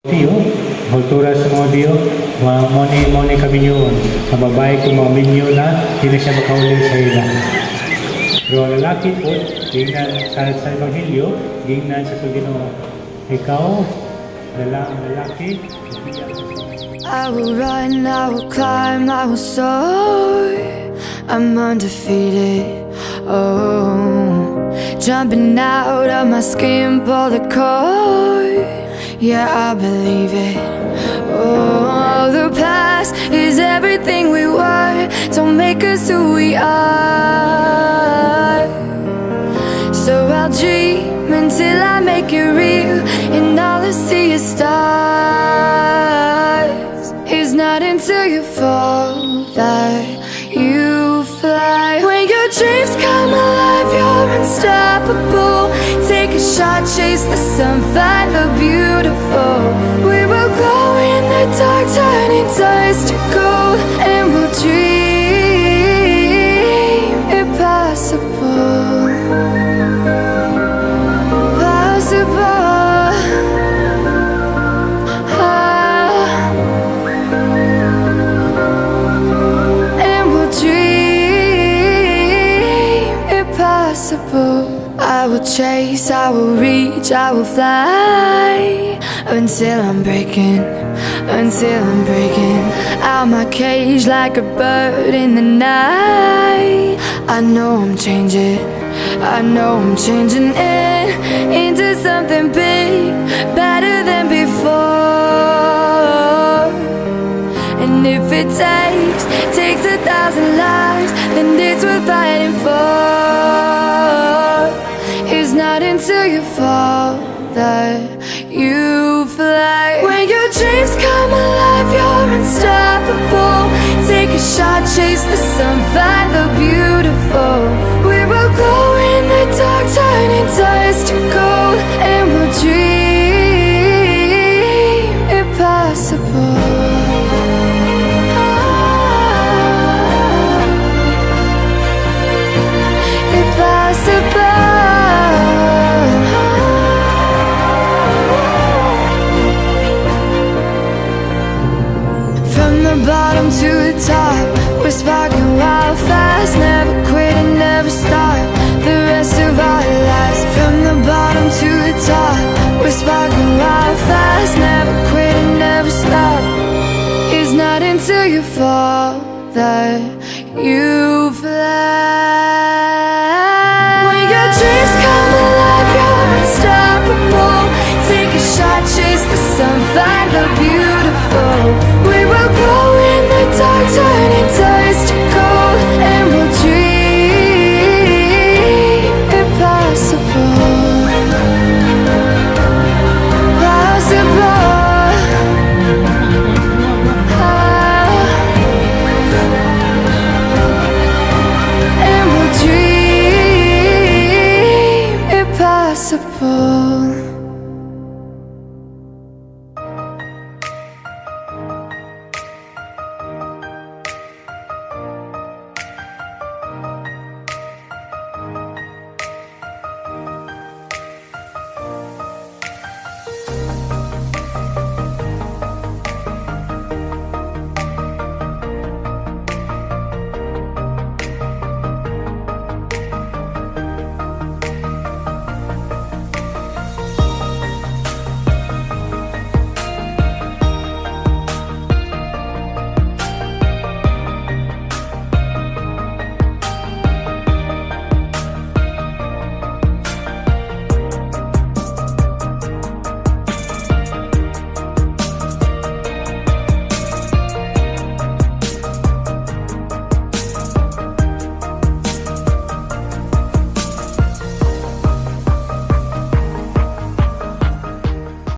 Tiyo, kultura sa mga diyo, money kami yun. Ang babae ko mga minyo na, hindi na siya makaulit sa ila. Pero ang lalaki po, gingnan sa Evangelyo, gingnan sa Ginoo. Ikaw, lalaki, I will run, I will climb, I will soar. I'm undefeated, oh. Jumping out of my skin, pull the cord. Yeah, I believe it. Oh, the past is everything we were. Don't make us who we are. So I'll dream until I make it real, and all I see is stars. It's not until you fall that you fly. When your dreams come alive, you're unstoppable. Take a shot, chase the sun, find the beautiful. We will go in the dark, turning dust to gold, and we'll dream impossible. Possible. And we'll dream impossible. I will chase, I will reach, I will fly until I'm breaking out my cage like a bird in the night. I know I'm changing into something big, better than before. And if it takes 1,000 lives, then it's worth fighting for. It's not until you fall that you fly. When your dreams come alive, you're unstoppable. Take a shot, chase the sun, find the beautiful. We will go in the dark, turning dust to gold, and we'll dream impossible. From the bottom to the top, we're sparking wild fast. Never quit and never stop the rest of our lives. From the bottom to the top, we're sparking wild fast. Never quit and never stop. It's not until you fall that you fly. When your dreams come alive, you're unstoppable. Take a shot, chase the sun, find the beautiful. We will go in the dark.